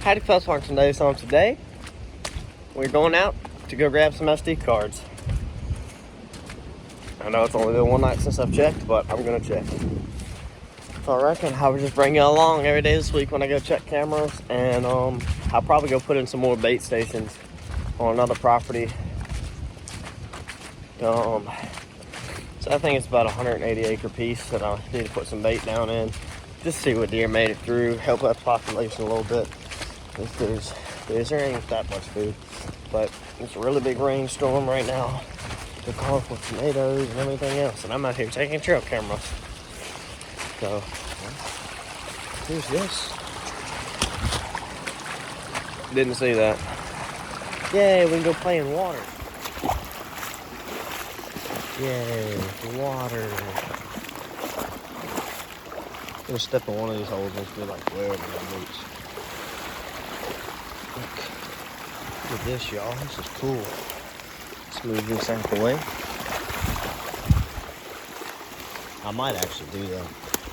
Howdy folks, Martin Davis on today. We're going out to go grab some SD cards. I know it's only been one night since I've checked, but I'm gonna check. So I reckon I will just bring you along every day this week when I go check cameras, and I'll probably go put in some more bait stations on another property. So I think it's about a 180 acre piece that I need to put some bait down in. Just see what deer made it through, help that population a little bit. There ain't that much food, but it's a really big rainstorm right now. They're calling for tomatoes and everything else, and I'm out here taking trail cameras. So, who's this? Didn't see that. Yay, we can go play in water. Yay, water. I'm gonna step in one of these holes and feel like where in my boots. Look at this, y'all. This is cool. Let's move this out the way. I might actually do that.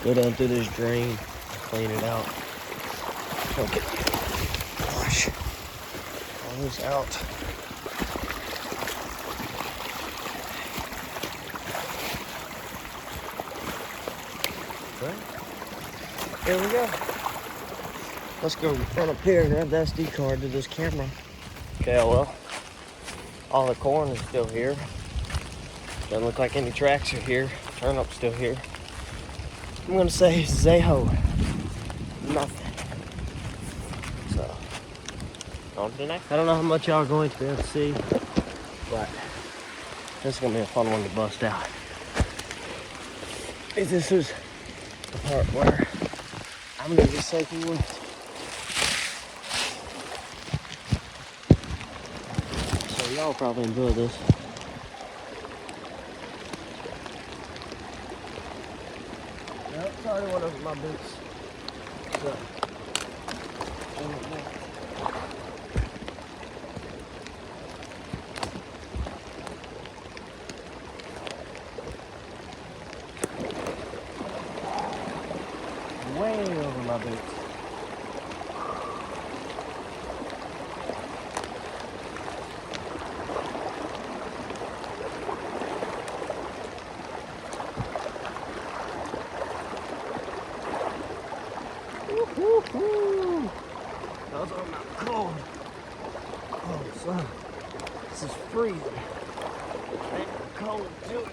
Go down through this drain and clean it out. Okay. Wash all this out. Well, here we go. Let's go run up here and grab the SD card to this camera. Okay, well, all the corn is still here. Doesn't look like any tracks are here. Turnip's still here. I'm gonna say Zeho. Nothing. So, on to the next. I don't know how much y'all are going to be able to see, but this is gonna be a fun one to bust out. This is the part where I'm gonna be soaking with. So y'all probably enjoy this. Nope, sorry, one of my boots. So, way over my boots. Woo-hoo-hoo. Those are not cold. Oh, son. This is freezing. Ain't cold to it.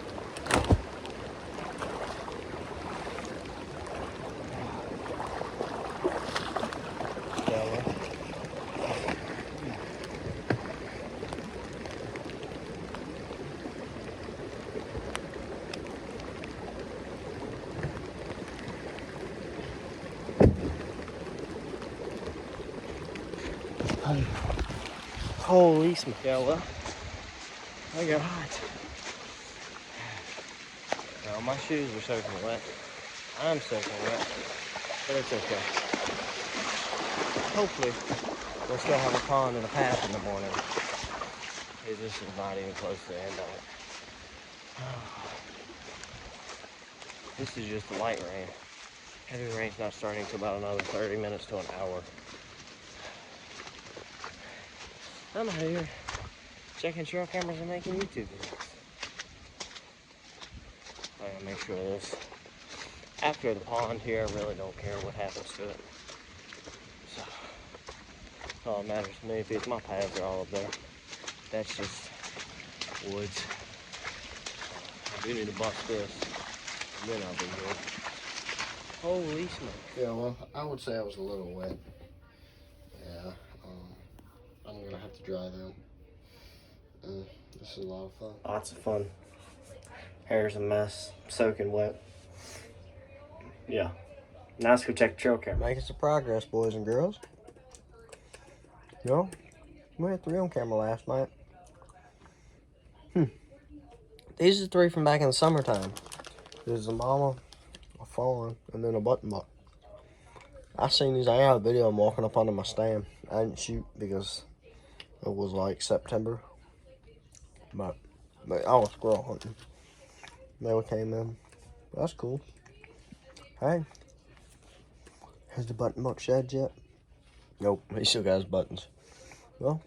Holy smokes. Yeah, well, I got hot. Now, my shoes are soaking wet. I'm soaking wet, but it's okay. Hopefully, we'll still have a pond and a path in the morning. This is not even close to the end of it. This is just light rain. Heavy rain's not starting until about another 30 minutes to an hour. I'm out here checking trail cameras and making YouTube videos. I gotta make sure this. After the pond here, I really don't care what happens to it. So, that's all that matters to me. If my paths are all up there, that's just woods. I do need to bust this, and then I'll be good. Holy smoke. Yeah, well, I would say I was a little wet. Yeah, I'm gonna have to dry them. This is a lot of fun. Lots of fun. Hair's a mess, soaking wet. Yeah. Now let's go check the trail camera. Making some progress, boys and girls. You know, we had 3 on camera last night. These are 3 from back in the summertime. There's a mama, a fawn, and then a button buck. I seen these. I have a video of them walking up under my stand. I didn't shoot because it was like September. But I was squirrel hunting. They came in. That's cool. Hey. Has the button buck shed yet? Nope, he still got his buttons. Well,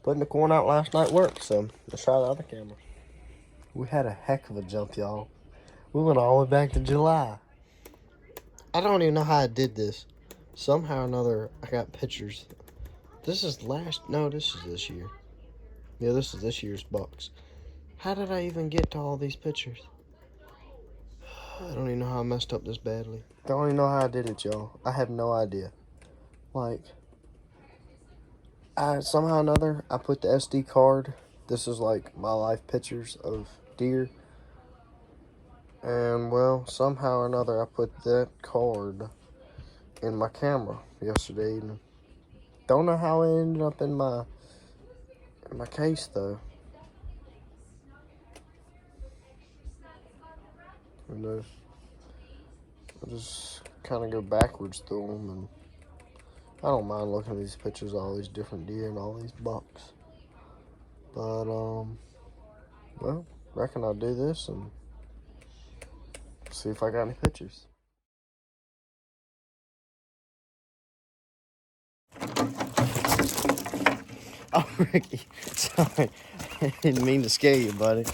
putting the corn out last night worked, so let's try the other camera. We had a heck of a jump, y'all. We went all the way back to July. I don't even know how I did this. Somehow or another, I got pictures. This is this year. Yeah, this is this year's bucks. How did I even get to all these pictures? I don't even know how I messed up this badly. Don't even know how I did it, y'all. I have no idea. Like, somehow or another, I put the SD card. This is like my life pictures of deer. And, well, somehow or another, I put that card in my camera yesterday evening. Don't know how it ended up in my case, though. Who knows? I just kind of go backwards through them, and I don't mind looking at these pictures of all these different deer and all these bucks. But, well, reckon I'll do this and see if I got any pictures. Oh, Ricky, sorry. I didn't mean to scare you, buddy.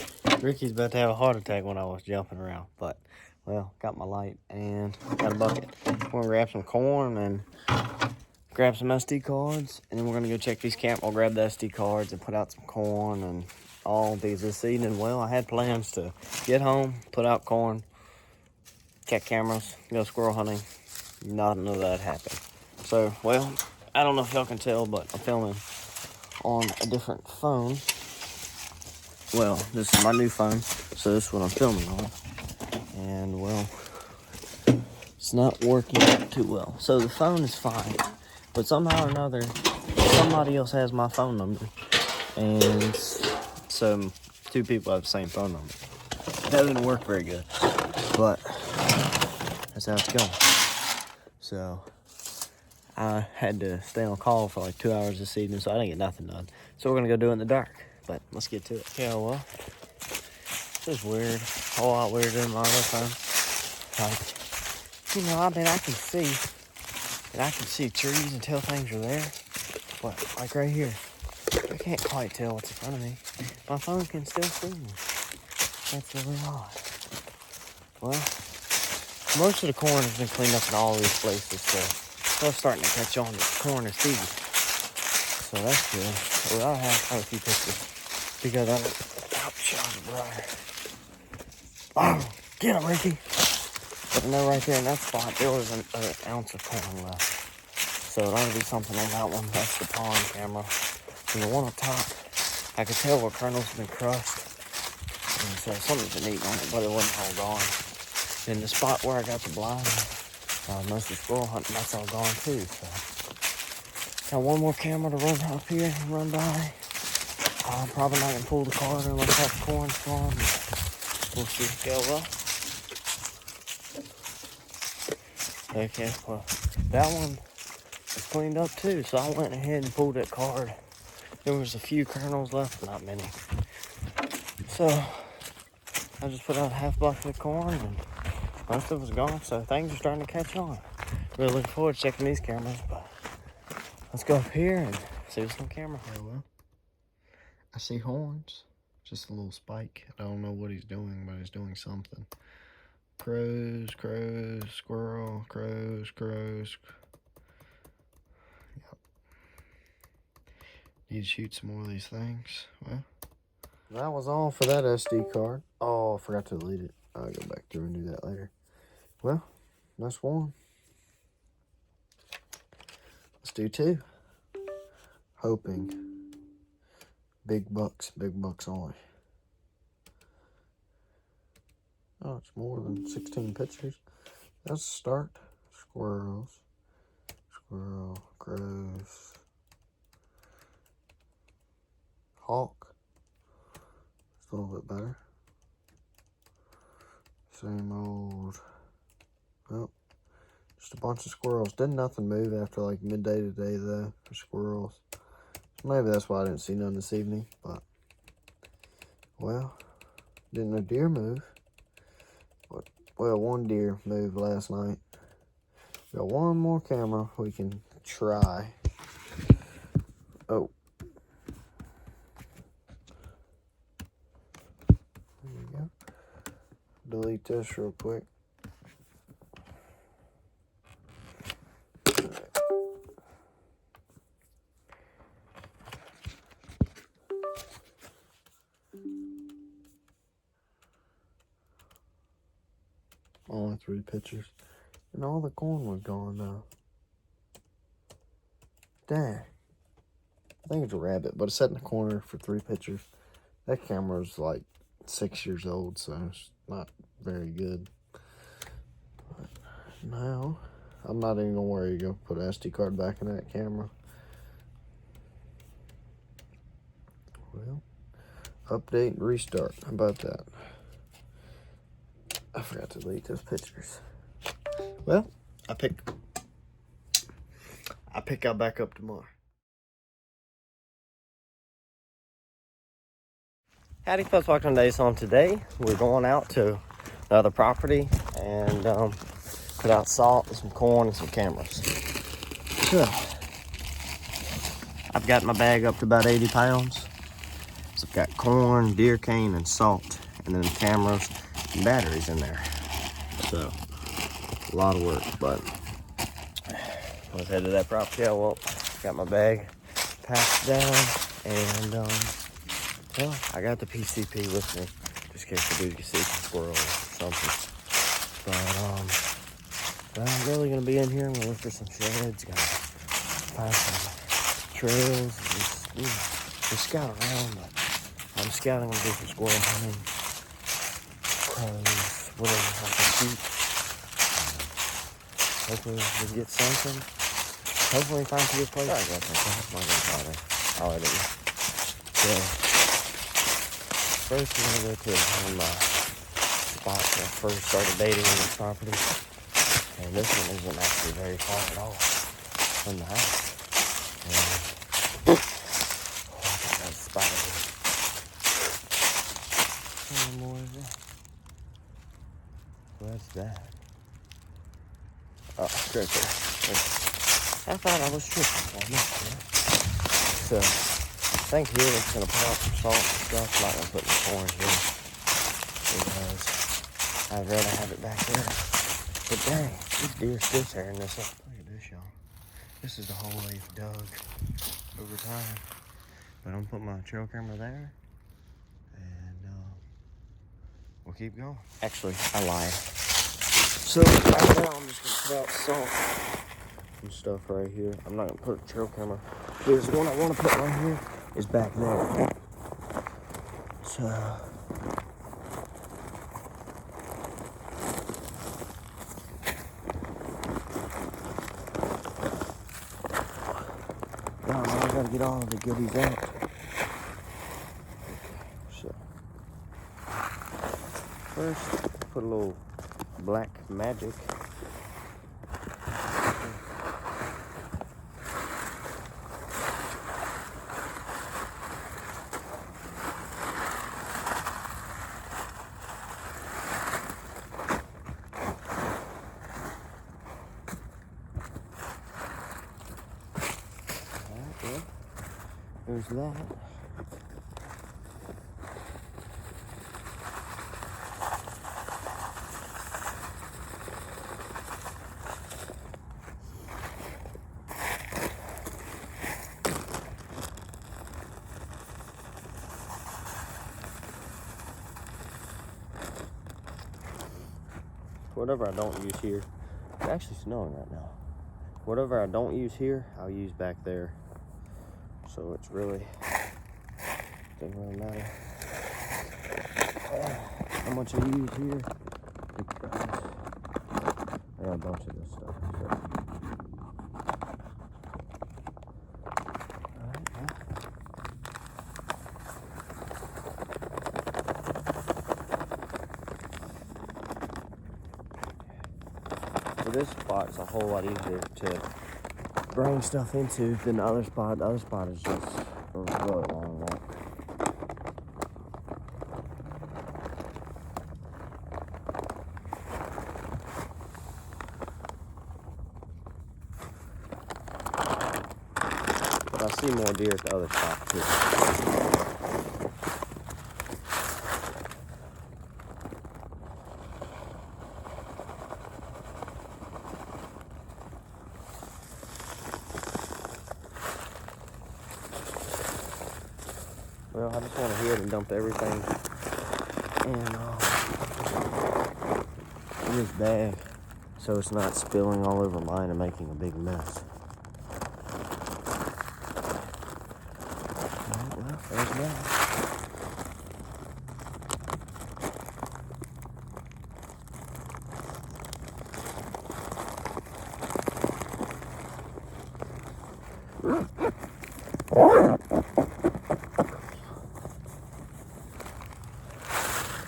Ricky's about to have a heart attack when I was jumping around. But, well, got my light and got a bucket. We're going to grab some corn and grab some SD cards. And then we're going to go check these camp. I'll grab the SD cards and put out some corn and all these this evening. Well, I had plans to get home, put out corn, check cameras, go squirrel hunting. None of that happened. So, well, I don't know if y'all can tell, but I'm filming on a different phone. Well, this is my new phone, so this is what I'm filming on. And, well, it's not working too well. So the phone is fine, but somehow or another, somebody else has my phone number. And so 2 people have the same phone number. That didn't work very good, but that's how it's going. So I had to stay on call for like 2 hours this evening, so I didn't get nothing done. So we're gonna go do it in the dark, but let's get to it. Yeah, well, this is weird. A whole lot weirder than my other phone. Like, you know, I mean, I can see trees and tell things are there, but like right here, I can't quite tell what's in front of me. My phone can still see me. That's really odd. Well, most of the corn has been cleaned up in all these places, so it's starting to catch on that corn is seed. So that's good. Well, I have quite a few pictures because ouch, I was briar. Oh, get him, Ricky. But no, right there in that spot, there was an ounce of corn left. So it ought to be something on that one. That's the pond camera. And the one up top, I could tell where kernels have been crushed. And so something's been eating on it, but it wasn't all gone. And the spot where I got the blind, most of the squirrel hunting, that's all gone too. So got one more camera to run up here and run by. I'm probably not gonna pull the card unless that corn's gone. We'll see. Go well. Okay, well, that one was cleaned up too, so I went ahead and pulled that card. There was a few kernels left, not many. So I just put out a half bucket of corn and most of it was gone, so things are starting to catch on. Really looking forward to checking these cameras, but let's go up here and see what's on camera. Yeah, well, I see horns, just a little spike. I don't know what he's doing, but he's doing something. Crows, crows, squirrel, crows, crows. Yep. Need to shoot some more of these things. Well, that was all for that SD card. Oh, I forgot to delete it. I'll go back through and do that later. Well, that's one. Let's do 2. Hoping. Big bucks only. Oh, it's more than 16 pictures. That's a start. Squirrels. Squirrel. Crows. Hawk. It's a little bit better. Same old. Well, just a bunch of squirrels. Didn't nothing move after like midday today though for squirrels. So maybe that's why I didn't see none this evening. But well, didn't no deer move. But well, one deer moved last night. Got one more camera we can try. Oh. There you go. Delete this real quick. Only 3 pictures. And all the corn was gone now. Dang. I think it's a rabbit, but it's set in the corner for 3 pictures. That camera's like 6 years old, so it's not very good. But now, I'm not even gonna worry. You go put an SD card back in that camera. Well, update and restart. How about that? I forgot to delete those pictures. Well, I pick y'all back up tomorrow. Howdy folks, welcome to Days On. Today we're going out to another property and put out salt and some corn and some cameras. So I've got my bag up to about 80 pounds. So I've got corn, deer cane, and salt, and then cameras and batteries in there. So a lot of work, but let's head to that property. Well, got my bag packed down, and well, I got the PCP with me, just in case I do see some squirrels or something. But I'm really gonna be in here. I'm gonna look for some sheds, gonna find some trails, and just scout around. But I'm scouting, gonna do some squirrel hunting, crows, whatever I can shoot. Hopefully we can get something. Hopefully find some good places. I guess my grandfather already. So first we're gonna go to one of my spots when I first started dating on this property. And this one isn't actually very far at all from the house. And oh, I got that spider here. How many more is that? What's that? Oh, it's right there. I thought I was tripping. I missed it. So, I think here it's going to put out some salt and stuff. I'm not going to put the corn here because I'd rather have it back there. But dang, these deer still tearing this up. Look at this, y'all. This is the hole they've dug over time. But I'm going to put my trail camera there. And we'll keep going. Actually, I lied. So right now I'm just going to put out salt and stuff right here. I'm not going to put a trail camera. There's one I want to put right here is back there. So now I gotta get all of the goodies out. So first put a little black magic. There's that. Whatever I don't use here, it's actually snowing right now. Whatever I don't use here, I'll use back there. So it's really, doesn't really matter how much I use here because I got a bunch of this stuff. So. So this spot is a whole lot easier to bring stuff into than the other spot. The other spot is just a really long walk. see more deer at the other spot too. Well, I just want to hit and dump everything in this bag so it's not spilling all over mine and making a big mess. Alright, well, there's that.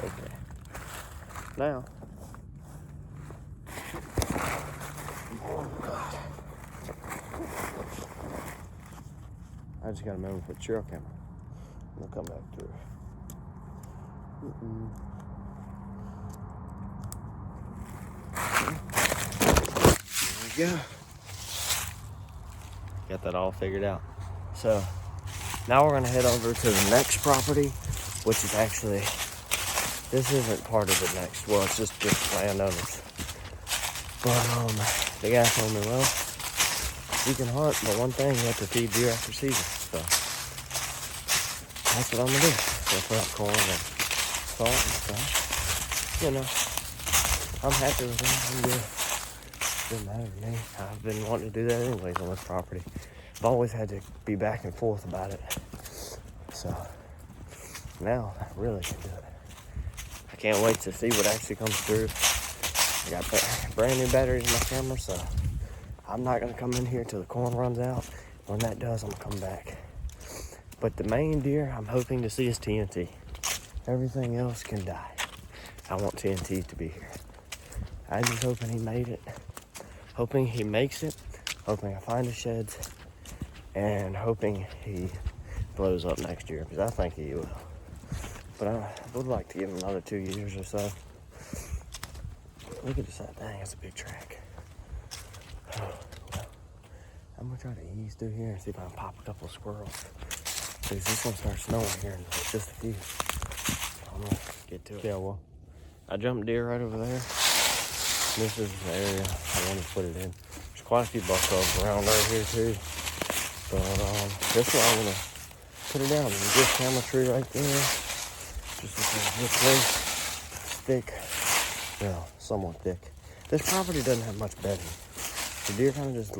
Okay. Now, I just gotta remember to put trail camera. We'll come back through. There we go. Got that all figured out. So now we're gonna head over to the next property, which is actually, this isn't part of the next, well, it's just landowners. But the guy told me, well, you can hunt, but one thing, you have to feed deer after season. So that's what I'm gonna do. So put up corn and salt and stuff. You know, I'm happy with it. I'm good. Doesn't matter to me. I've been wanting to do that anyways on this property. I've always had to be back and forth about it. So now I really can do it. I can't wait to see what actually comes through. I got brand new batteries in my camera, so I'm not gonna come in here till the corn runs out. When that does, I'm gonna come back. But the main deer I'm hoping to see is TNT. Everything else can die. I want TNT to be here. I'm just hoping he made it. Hoping he makes it. Hoping I find his sheds. And hoping he blows up next year, because I think he will. But I would like to give him another 2 years or so. Look at this thing, it's a big track. Oh, well, I'm gonna try to ease through here and see if I can pop a couple of squirrels. Because it's gonna start snowing here in just a few. I'm gonna get to it. Yeah, well, I jumped deer right over there. This is the area I want to put it in. There's quite a few buck dogs around right here too. But this one I'm gonna put it down. There's a good camera tree right there. Just a good place. Thick. Well, somewhat thick. This property doesn't have much bedding. The deer kind of just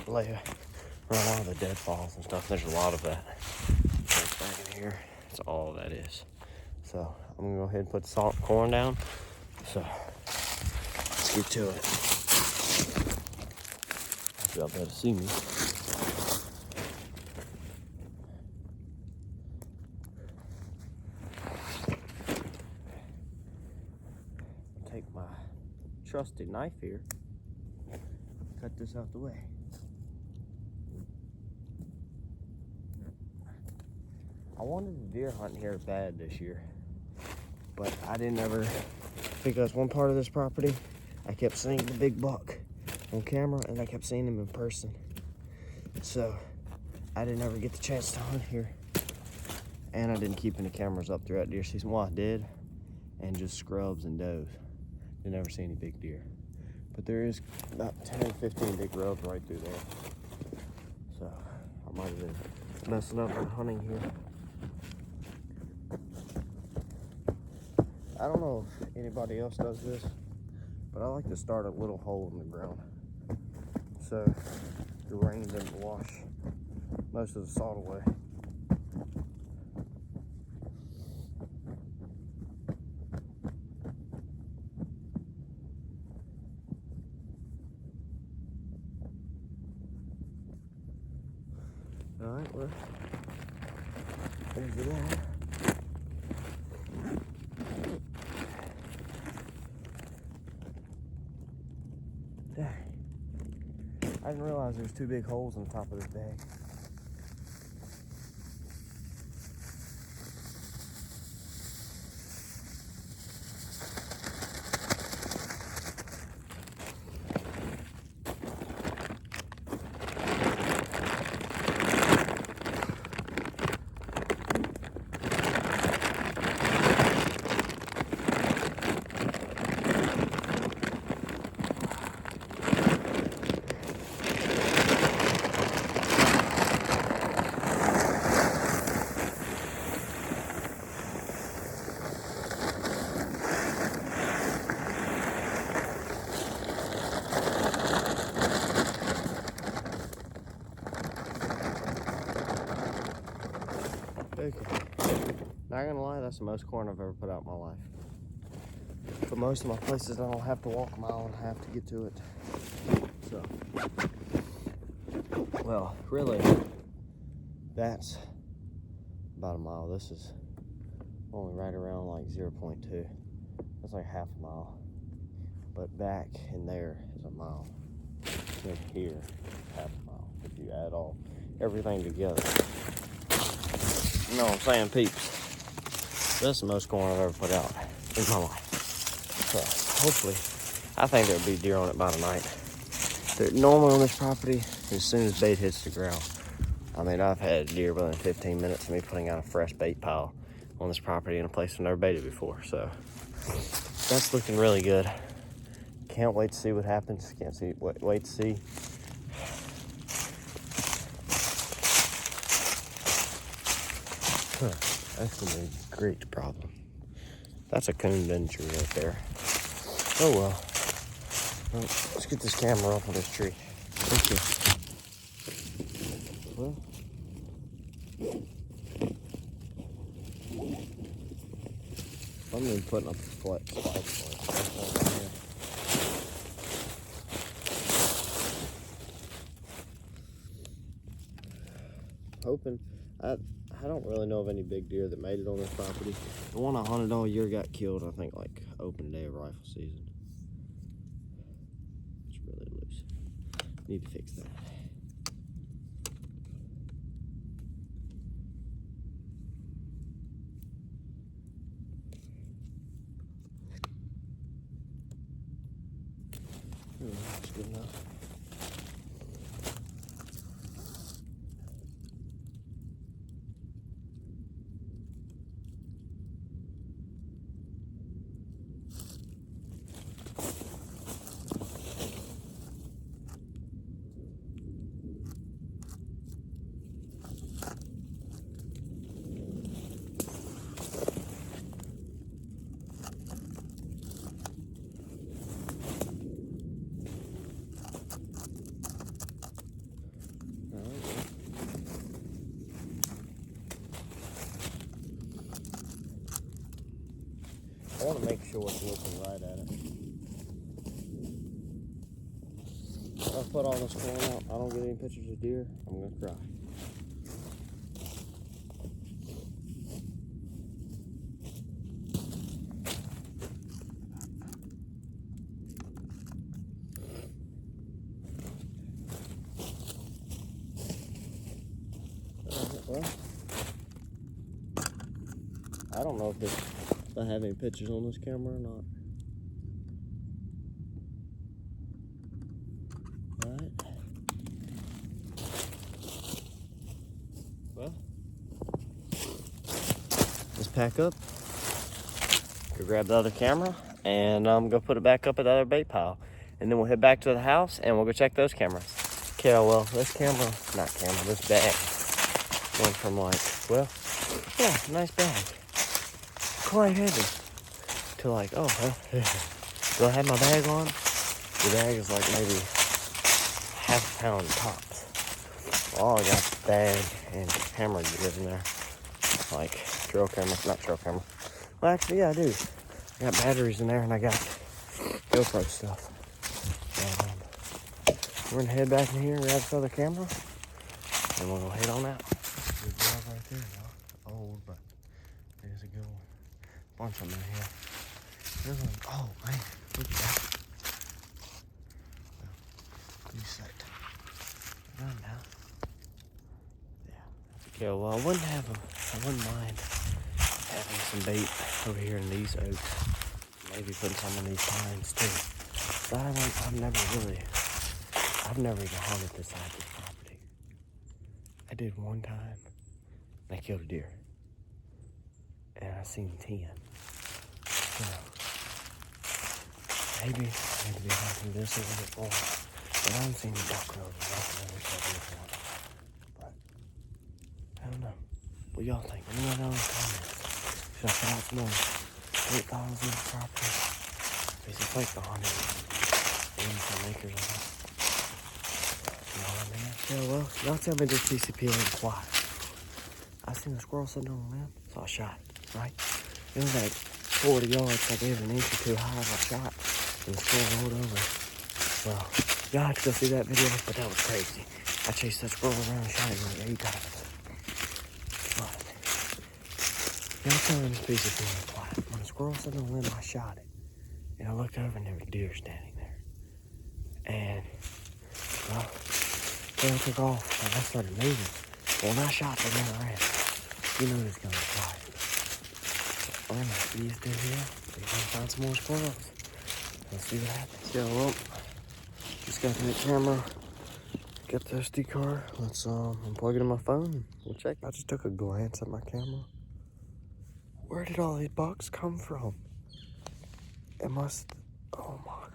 lay around all the deadfalls and stuff. There's a lot of that. That's back in here. That's all that is. So I'm gonna go ahead and put the salt and corn down. So let's get to it. Hope y'all better see me. Take my trusty knife here. Cut this out the way. I wanted to deer hunt here bad this year, but I didn't ever, because one part of this property, I kept seeing the big buck on camera and I kept seeing him in person. So I didn't ever get the chance to hunt here. And I didn't keep any cameras up throughout deer season. Well, I did, and just scrubs and does. Didn't ever see any big deer. But there is about 10, 15 big rubs right through there. So I might have been messing up on hunting here. I don't know if anybody else does this, but I like to start a little hole in the ground so the rain doesn't wash most of the salt away. All right, well, there's the one. Dang. I didn't realize there's two big holes on the top of this bag. Okay. Not gonna lie, that's the most corn I've ever put out in my life. But most of my places, I don't have to walk a mile and a half to get to it. So, well, really, that's about a mile. This is only right around like 0.2. That's like half a mile. But back in there is a mile. In here, half a mile. If you add everything together. You know what I'm saying, peeps? This is the most corn I've ever put out in my life. So hopefully, I think there'll be deer on it by tonight. Normally on this property, as soon as bait hits the ground, I mean, I've had deer within 15 minutes of me putting out a fresh bait pile on this property in a place I've never baited before. So that's looking really good. Can't wait to see what happens. Wait to see. That's gonna be a great problem. That's a coon tree right there. Oh well. Let's get this camera off of this tree. Thank you. Well, I'm gonna be putting up a spike for it. Hoping. I don't really know of any big deer that made it on this property. The one I hunted all year got killed, I think, like open day of rifle season. It's really loose. Need to fix that. That's good enough. I want to make sure it's looking right at it. If I put all this corn out, I don't get any pictures of deer, I'm going to cry. Well, I don't know if I have any pictures on this camera or not. Alright. Well, let's pack up. Go grab the other camera and go put it back up at the other bait pile. And then we'll head back to the house and we'll go check those cameras. Okay, well, this bag went from like, well, yeah, nice bag. Quite heavy. To like, oh, do I have my bag on? The bag is like maybe half a pound tops. Well, I got the bag and camera gear in there. Like trail camera, not trail camera. Well, actually, yeah, I do. I got batteries in there and I got GoPro stuff. We're gonna head back in here, grab this other camera, and we're gonna head on out. Good job right there, y'all. Old, but there's a good one. Bunch of them in here. There's one. Oh man, look at that. Well, you set. Run now. Yeah. Okay, well, I wouldn't mind having some bait over here in these oaks. Maybe putting some in these pines too. But I've never even hunted this side of this property. I did one time, and I killed a deer. And I seen 10. So, maybe I need to be hunting this a little bit more. But I haven't seen the duck road before. But, I don't know. What y'all think? Let me know in the comments. Should I put out some more bait piles in the property? Is it like the 180 acres of it? You know what I mean? Yeah, well, y'all tell me this TCP ain't quiet. I seen a squirrel sitting on a limb, so I shot it, right? It was like 40 yards, like even an inch or two high. I shot, and the squirrel rolled over. So, y'all have to go see that video, but that was crazy. I chased that squirrel around and shot him like, yeah, you got it. But, y'all tell me this piece of being quiet. When the squirrel sitting on a limb, I shot it. And I looked over and there was a deer standing there. And, well, then I took off and I started moving. But when I shot, they never ran. You know it's gonna be quiet. But I'm gonna be still here. We're gonna find some more squirrels. Let's see what happens. Yeah, well, just got that camera. Got the SD card. Let's unplug it in my phone. We'll check. I just took a glance at my camera. Where did all these bucks come from? It must. Oh my god.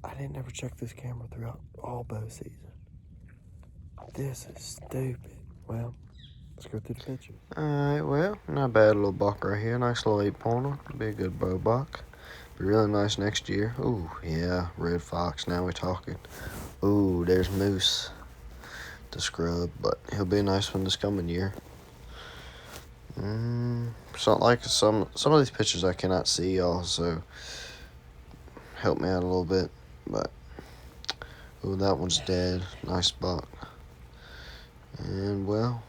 I didn't ever check this camera throughout all bow season. This is stupid. Well, let's go through the picture. Alright, well, not bad little buck right here. Nice little 8-pointer. Be a good bow buck. Be really nice next year. Ooh, yeah, red fox. Now we're talking. Ooh, there's moose. The scrub, but he'll be a nice one this coming year. Something like some of these pictures I cannot see, y'all, so help me out a little bit. But ooh, that one's dead. Nice buck. And well,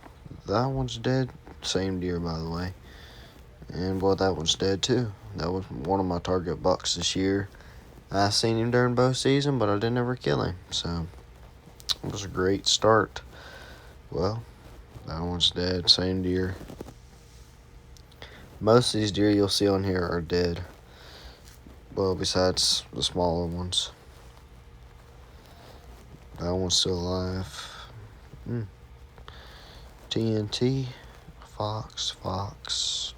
that one's dead. Same deer, by the way. And well, that one's dead too. That was one of my target bucks this year. I seen him during bow season, but I didn't ever kill him. So it was a great start. Well, that one's dead. Same deer. Most of these deer you'll see on here are dead. Well, besides the smaller ones. That one's still alive. TNT, fox,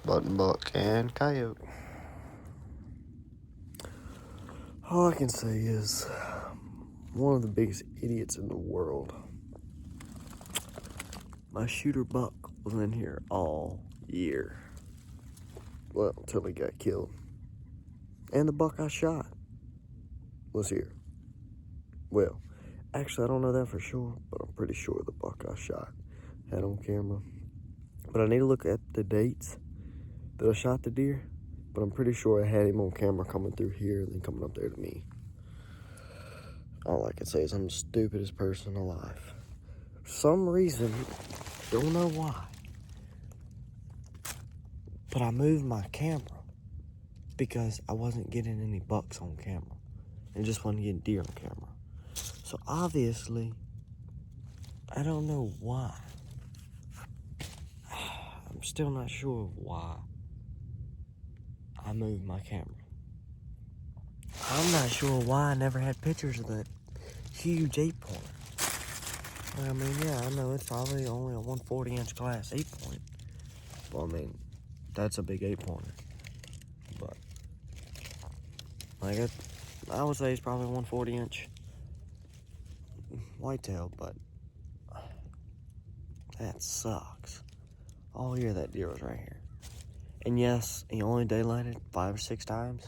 button buck, and coyote. All I can say is one of the biggest idiots in the world. My shooter buck was in here all year. Well, until he got killed. And the buck I shot was here. Well, actually, I don't know that for sure, but I'm pretty sure the buck I shot had on camera. But I need to look at the dates that I shot the deer. But I'm pretty sure I had him on camera coming through here and then coming up there to me. All I can say is I'm the stupidest person alive. For some reason, don't know why, but I moved my camera because I wasn't getting any bucks on camera. And just wasn't getting deer on camera. So obviously, I don't know why. I'm still not sure why I moved my camera. I'm not sure why I never had pictures of that huge 8-pointer. I mean, yeah, I know it's probably only a 140-inch class 8-point. Well, I mean, that's a big 8-pointer. But, like, I would say it's probably a 140-inch whitetail, but that sucks. All year that deer was right here. And yes, he only daylighted 5 or 6 times.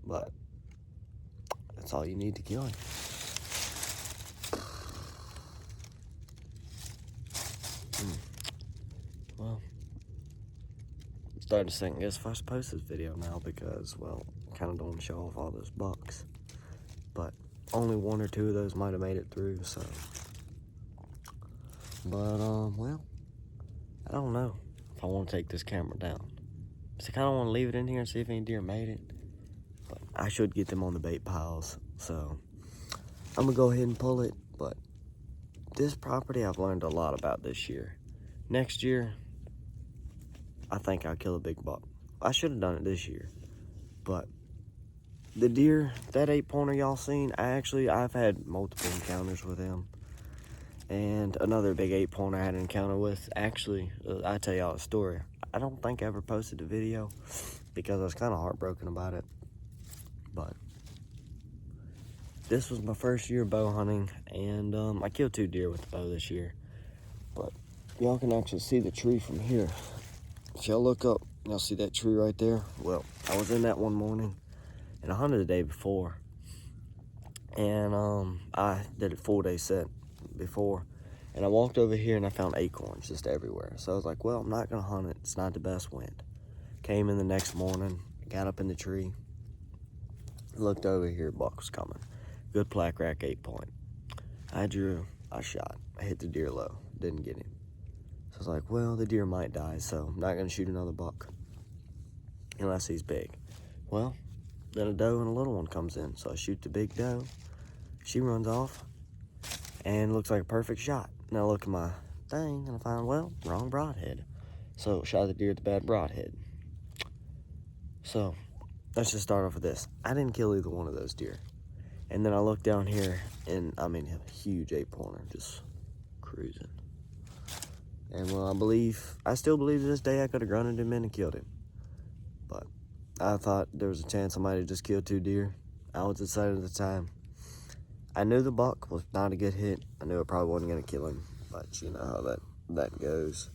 But that's all you need to kill him. Well, I'm starting to second guess if I should post this video now because, well, I kind of don't want to show off all those bucks. But only 1 or 2 of those might have made it through, so. But, well, I don't know if I want to take this camera down. So I kind of want to leave it in here and see if any deer made it. But I should get them on the bait piles, so I'm going to go ahead and pull it. But this property I've learned a lot about this year. Next year, I think I'll kill a big buck. I should have done it this year. But the deer, that 8-pointer y'all seen, I've had multiple encounters with him. And another big 8-pointer I had an encounter with. Actually, I'll tell y'all a story. I don't think I ever posted a video because I was kind of heartbroken about it. But this was my first year bow hunting, and I killed 2 deer with the bow this year. But y'all can actually see the tree from here. If y'all look up, y'all see that tree right there? Well, I was in that one morning, and I hunted the day before. And I did a full day set. before. And I walked over here and I found acorns just everywhere. So I was like, well, I'm not going to hunt it. It's not the best wind. Came in the next morning, got up in the tree, looked over here, buck was coming. Good black rack 8-point. I drew, I shot. I hit the deer low, didn't get him. So I was like, well, the deer might die, so I'm not going to shoot another buck unless he's big. Well, then a doe and a little one comes in. So I shoot the big doe. She runs off and looks like a perfect shot. Now I look at my thing and I find, well, wrong broadhead. So shot the deer at the bad broadhead. So let's just start off with this. I didn't kill either one of those deer. And then I look down here and I mean a huge 8-pointer just cruising. And well, I still believe to this day I could have grunted him in and killed him. But I thought there was a chance I might have just killed 2 deer. I was excited at the time. I knew the buck was not a good hit. I knew I probably wasn't going to kill him, but you know how that goes.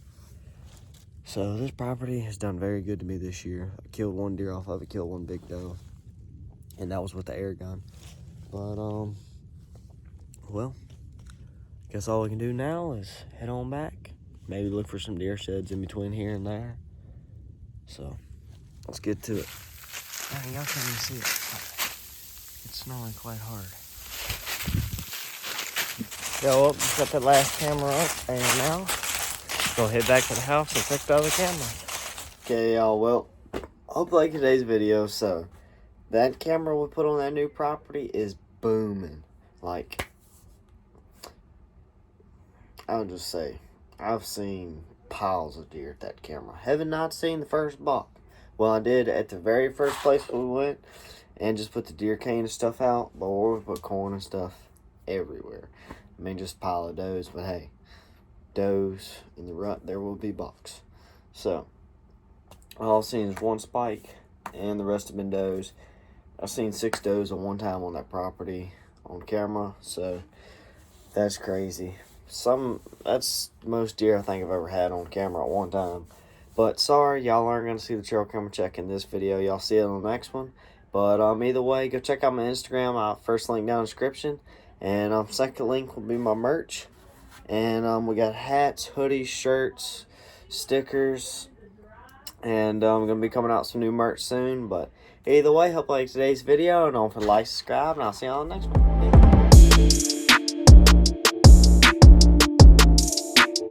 So this property has done very good to me this year. I killed 1 deer off of it, killed 1 big doe, and that was with the air gun. But, well, guess all we can do now is head on back. Maybe look for some deer sheds in between here and there. So, let's get to it. Man, y'all can't even see it. It's snowing quite hard. Go up, set that last camera up, and now go head back to the house and fix the other camera. Okay, y'all, well, hope you like today's video. So, that camera we put on that new property is booming. Like, I'll just say, I've seen piles of deer at that camera. Haven't not seen the first buck. Well, I did at the very first place we went and just put the deer cane and stuff out, but we put corn and stuff everywhere. I mean, just a pile of does, but hey, does in the rut, there will be bucks. So, all I've seen is 1 spike, and the rest have been does. I've seen 6 does at one time on that property on camera, so that's crazy. That's the most deer I think I've ever had on camera at one time. But sorry, y'all aren't going to see the trail camera check in this video. Y'all see it on the next one. But either way, go check out my Instagram. First link down in the description. And second link will be my merch. And we got hats, hoodies, shirts, stickers. And I'm going to be coming out some new merch soon. But either way, hope you like today's video. And don't forget to like, subscribe. And I'll see y'all on the next one. Peace.